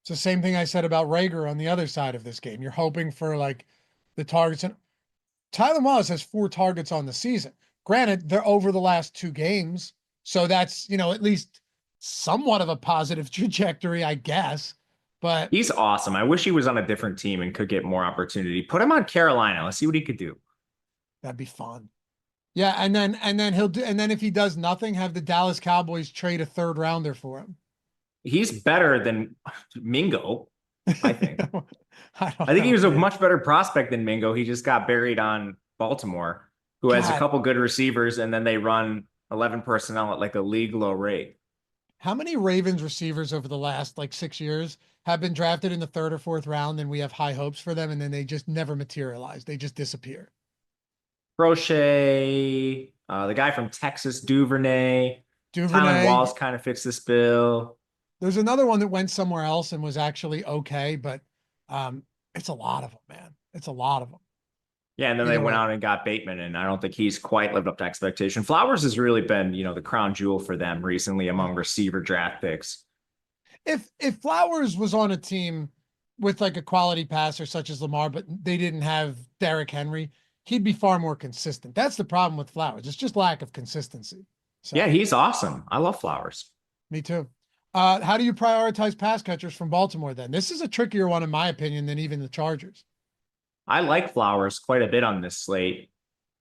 It's the same thing I said about Rager on the other side of this game. You're hoping for like the targets. And Tylan Wallace has 4 targets on the season. Granted, they're over the last 2 games. So that's, at least somewhat of a positive trajectory, I guess. But he's awesome. I wish he was on a different team and could get more opportunity. Put him on Carolina. Let's see what he could do. That'd be fun. Yeah, and then if he does nothing, have the Dallas Cowboys trade a 3rd rounder for him. He's better than Mingo, I think. I think he was a much better prospect than Mingo. He just got buried on Baltimore, who has a couple good receivers, and then they run 11 personnel at like a league low rate. How many Ravens receivers over the last 6 years have been drafted in the 3rd or 4th round, and we have high hopes for them, and then they just never materialize? They just disappear. Crochet, the guy from Texas, Duvernay. Tylan Wallace kind of fits this bill. There's another one that went somewhere else and was actually okay, but it's a lot of them, man. It's a lot of them. Yeah, and then they went out and got Bateman, and I don't think he's quite lived up to expectation. Flowers has really been, the crown jewel for them recently among receiver draft picks. If Flowers was on a team with like a quality passer such as Lamar, but they didn't have Derrick Henry, he'd be far more consistent. That's the problem with Flowers. It's just lack of consistency. So, yeah, he's awesome. I love Flowers. Me too. How do you prioritize pass catchers from Baltimore then? This is a trickier one, in my opinion, than even the Chargers. I like Flowers quite a bit on this slate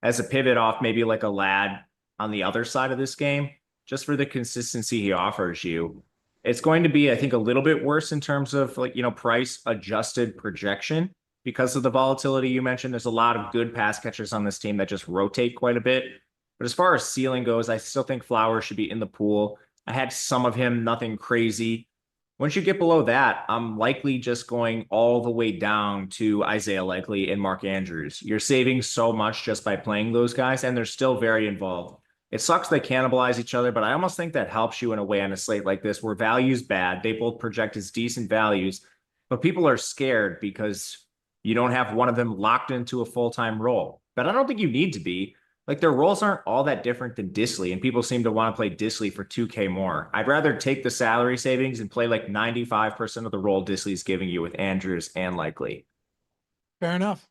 as a pivot off maybe like a Lad on the other side of this game, just for the consistency he offers you. It's going to be, I think, a little bit worse in terms of price adjusted projection because of the volatility you mentioned. There's a lot of good pass catchers on this team that just rotate quite a bit. But as far as ceiling goes, I still think Flowers should be in the pool. I had some of him, nothing crazy. Once you get below that, I'm likely just going all the way down to Isaiah Likely and Mark Andrews. You're saving so much just by playing those guys, and they're still very involved It sucks they cannibalize each other, but I almost think that helps you in a way on a slate like this where value's bad. They both project as decent values, but people are scared because you don't have one of them locked into a full-time role. But I don't think you need to be. Like their roles aren't all that different than Disley, and people seem to want to play Disley for 2K more. I'd rather take the salary savings and play like 95% of the role Disley's giving you with Andrews and Likely. Fair enough.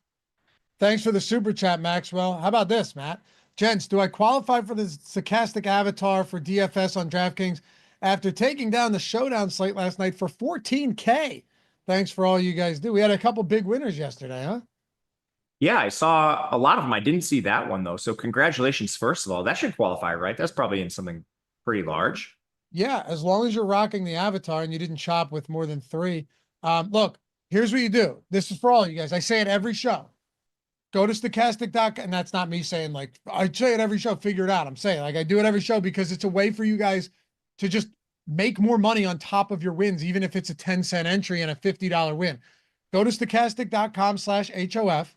Thanks for the super chat, Maxwell. How about this, Matt? Gents, do I qualify for the Stokastic avatar for DFS on DraftKings after taking down the Showdown slate last night for 14K? Thanks for all you guys do. We had a couple big winners yesterday, huh? Yeah, I saw a lot of them. I didn't see that one though. So congratulations, first of all. That should qualify, right? That's probably in something pretty large. Yeah, as long as you're rocking the avatar and you didn't chop with more than 3. Look, here's what you do. This is for all you guys. I say it every show. Go to Stokastic.com, and that's not me saying like, I say it every show, figure it out. I'm saying like I do it every show because it's a way for you guys to just make more money on top of your wins, even if it's a 10-cent entry and a $50 win. Go to Stokastic.com/HOF.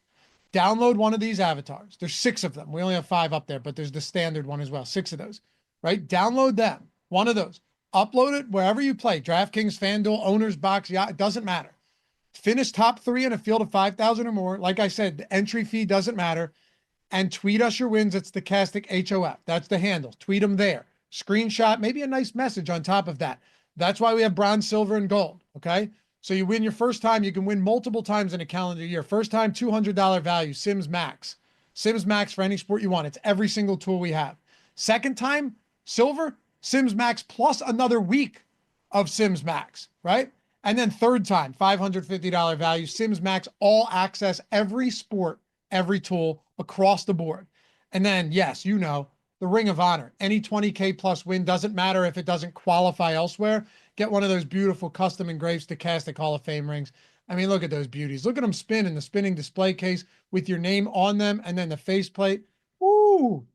Download one of these avatars. There's 6 of them. We only have 5 up there, but there's the standard one as well. 6 of those, right? Download them. One of those. Upload it wherever you play. DraftKings, FanDuel, Owner's Box. Yeah, it doesn't matter. Finish top 3 in a field of 5,000 or more. Like I said, the entry fee doesn't matter. And tweet us your wins at Stokastic HOF. That's the handle. Tweet them there. Screenshot, maybe a nice message on top of that. That's why we have bronze, silver, and gold. Okay. So you win your first time, you can win multiple times in a calendar year. First time, $200 value, Sims Max. Sims Max for any sport you want. It's every single tool we have. Second time, silver, Sims Max plus another week of Sims Max, right? And then third time, $550 value, Sims Max, all access, every sport, every tool across the board. And then, yes, you know, the Ring of Honor, any 20K plus win, doesn't matter if it doesn't qualify elsewhere. Get one of those beautiful custom engraved Stokastic Hall of Fame rings. I mean, look at those beauties. Look at them spin in the spinning display case with your name on them and then the faceplate. Ooh,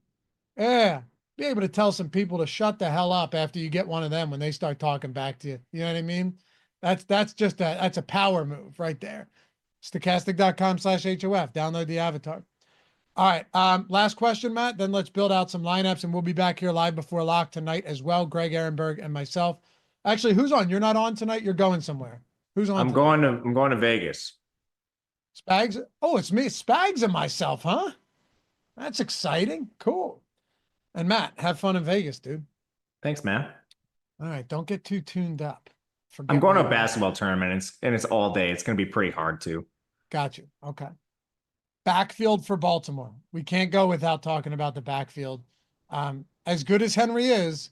yeah. Be able to tell some people to shut the hell up after you get one of them when they start talking back to you. You know what I mean? That's just that's a power move right there. Stokastic.com/HOF. Download the avatar. All right. Last question, Matt. Then let's build out some lineups, and we'll be back here live before lock tonight as well. Greg Ehrenberg and myself. Actually, who's on? You're not on tonight. You're going somewhere. Who's on? I'm going to Vegas. Spags. Oh, it's me, Spags, and myself, huh? That's exciting. Cool. And Matt, have fun in Vegas, dude. Thanks, man. All right. Don't get too tuned up. I'm going to a basketball tournament, and it's all day. It's going to be pretty hard too. Got you. Okay. Backfield for Baltimore. We can't go without talking about the backfield. As good as Henry is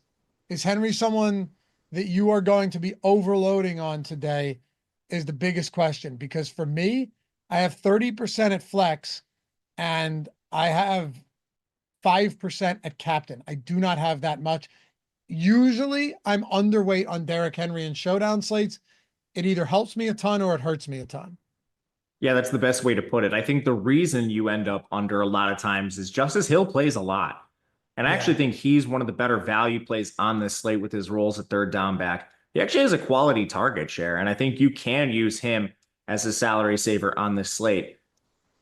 Henry someone that you are going to be overloading on today is the biggest question, because for me, I have 30% at flex and I have 5% at captain. I do not have that much. Usually I'm underweight on Derrick Henry and showdown slates. It either helps me a ton or it hurts me a ton. Yeah, that's the best way to put it. I think the reason you end up under a lot of times is Justice Hill plays a lot. And I actually think he's one of the better value plays on this slate with his roles at third down back. He actually has a quality target share, and I think you can use him as a salary saver on this slate,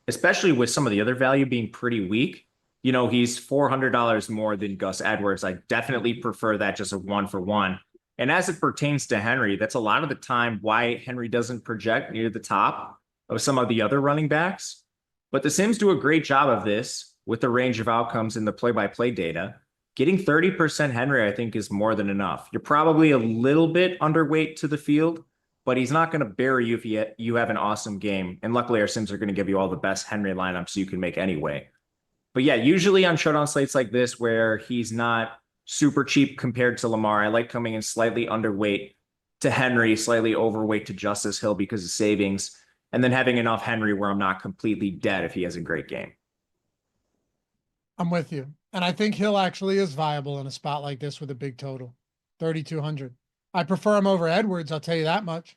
especially with some of the other value being pretty weak. You know, he's $400 more than Gus Edwards. I definitely prefer that, just a 1-for-1. And as it pertains to Henry, that's a lot of the time why Henry doesn't project near the top of some of the other running backs. But the Sims do a great job of this with the range of outcomes in the play-by-play data. Getting 30% Henry, I think, is more than enough. You're probably a little bit underweight to the field, but he's not going to bury you if you have an awesome game. And luckily, our Sims are going to give you all the best Henry lineups you can make anyway. But yeah, usually on showdown slates like this, where he's not super cheap compared to Lamar, I like coming in slightly underweight to Henry, slightly overweight to Justice Hill because of savings, and then having enough Henry where I'm not completely dead if he has a great game. I'm with you. And I think Hill actually is viable in a spot like this with a big total, 3,200. I prefer him over Edwards. I'll tell you that much.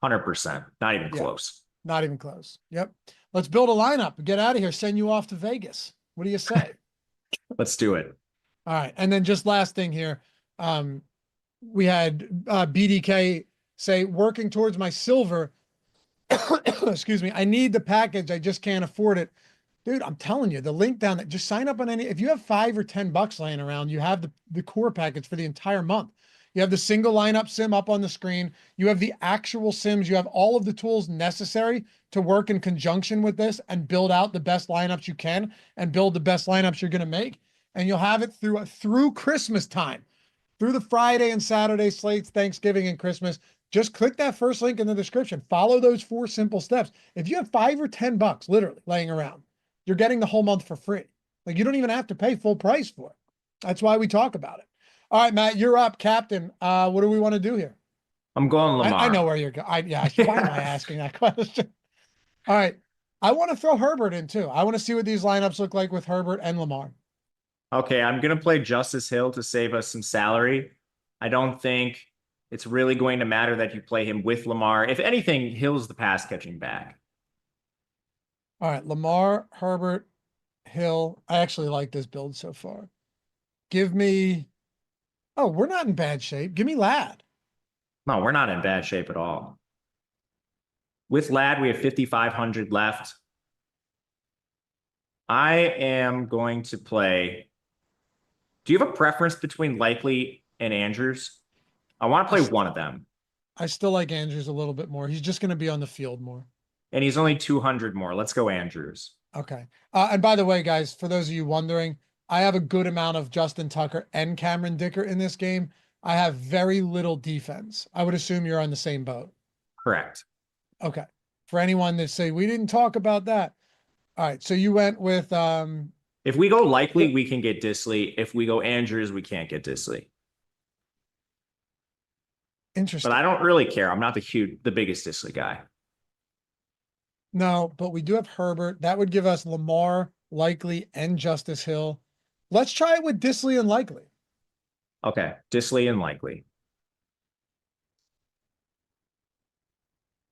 100%. Not even close. Not even close. Yep. Let's build a lineup. Get out of here. Send you off to Vegas. What do you say? Let's do it. All right. And then just last thing here. We had BDK say, working towards my silver. Excuse me. I need the package. I just can't afford it. Dude, I'm telling you, the link down there, just sign up on any, if you have $5 or $10 laying around, you have the core package for the entire month. You have the single lineup sim up on the screen. You have the actual sims. You have all of the tools necessary to work in conjunction with this and build out the best lineups you can and build the best lineups you're going to make. And you'll have it through Christmas time, through the Friday and Saturday slates, Thanksgiving and Christmas. Just click that first link in the description. Follow those 4 simple steps. If you have $5 or $10 literally laying around, you're getting the whole month for free. Like, you don't even have to pay full price for it. That's why we talk about it. All right, Matt, you're up, captain. What do we want to do here? I'm going Lamar. I know where you're going. Why am I asking that question? All right. I want to throw Herbert in too. I want to see what these lineups look like with Herbert and Lamar. Okay, I'm going to play Justice Hill to save us some salary. I don't think it's really going to matter that you play him with Lamar. If anything, Hill's the pass catching back. All right, Lamar, Herbert, Hill. I actually like this build so far. Give me, oh, we're not in bad shape. Give me Ladd. No, we're not in bad shape at all. With Ladd, we have 5,500 left. I am going to play. Do you have a preference between Likely and Andrews? I want to play one of them. I still like Andrews a little bit more. He's just going to be on the field more. And he's only 200 more. Let's go Andrews. Okay. And by the way, guys, for those of you wondering, I have a good amount of Justin Tucker and Cameron Dicker in this game. I have very little defense. I would assume you're on the same boat. Correct. Okay. For anyone that say, we didn't talk about that. All right. So you went with, if we go Likely, we can get Disley. If we go Andrews, we can't get Disley. Interesting. But I don't really care. I'm not the biggest Disley guy. No, but we do have Herbert. That would give us Lamar, Likely, and Justice Hill. Let's try it with Disley and Likely. Okay, Disley and Likely.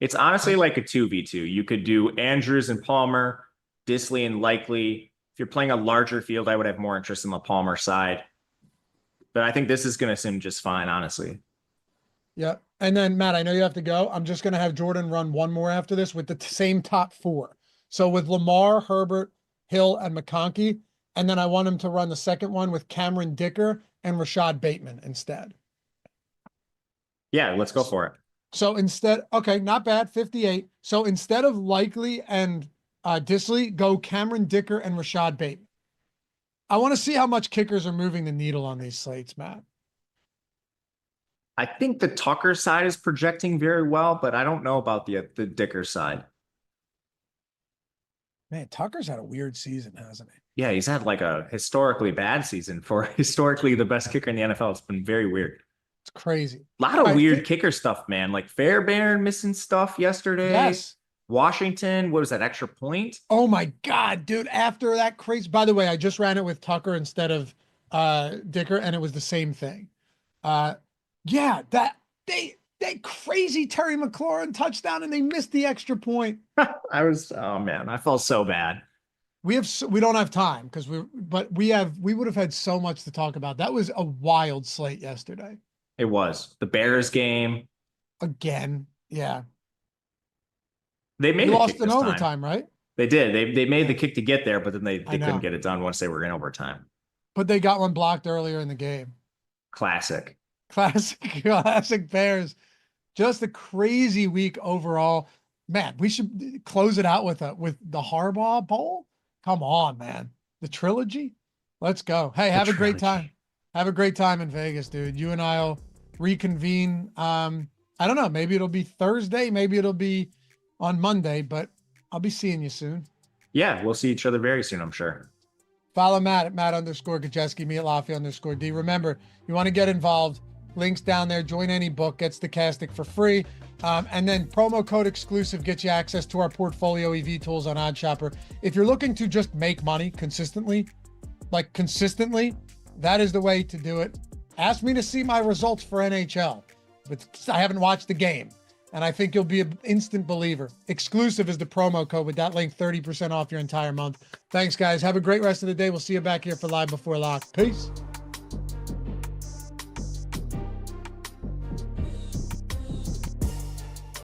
It's honestly like a 2v2. You could do Andrews and Palmer, Disley and Likely. If you're playing a larger field, I would have more interest in the Palmer side. But I think this is going to sim just fine, honestly. Yeah. And then, Matt, I know you have to go. I'm just going to have Jordan run one more after this with the same top 4. So with Lamar, Herbert, Hill, and McConkey. And then I want him to run the second one with Cameron Dicker and Rashad Bateman instead. Yeah, let's go for it. So instead, okay, not bad, 58. So instead of Likely and Disley, go Cameron Dicker and Rashad Bateman. I want to see how much kickers are moving the needle on these slates, Matt. I think the Tucker side is projecting very well, but I don't know about the Dicker side. Man, Tucker's had a weird season, hasn't he? Yeah, he's had like a historically bad season for historically the best kicker in the NFL. It's been very weird. It's crazy. A lot of weird kicker stuff, man. Like Fairbairn missing stuff yesterday. Yes. Washington, what was that extra point? Oh my God, dude. After that crazy, by the way, I just ran it with Tucker instead of Dicker, and it was the same thing. Yeah, that crazy Terry McLaurin touchdown, and they missed the extra point. Oh man, I felt so bad. We don't have time because we would have had so much to talk about. That was a wild slate yesterday. It was the Bears game again. Yeah, they made lost in overtime, right? They did. They made the kick to get there, but then they couldn't get it done once they were in overtime. But they got one blocked earlier in the game. Classic Bears. Just a crazy week overall. Man, we should close it out with the Harbaugh Bowl. Come on, man. The trilogy. Let's go. Hey, have a great time. Have a great time in Vegas, dude. You and I'll reconvene. I don't know. Maybe it'll be Thursday. Maybe it'll be on Monday, but I'll be seeing you soon. Yeah, we'll see each other very soon, I'm sure. Follow Matt at Matt_Gajewski, me at Laffy_D. Remember, you want to get involved. Links down there. Join any book. Get Stokastic for free. And then promo code exclusive gets you access to our portfolio EV tools on OddsShopper. If you're looking to just make money consistently, that is the way to do it. Ask me to see my results for NHL, but I haven't watched the game. And I think you'll be an instant believer. Exclusive is the promo code with that link, 30% off your entire month. Thanks, guys. Have a great rest of the day. We'll see you back here for Live Before Lock. Peace.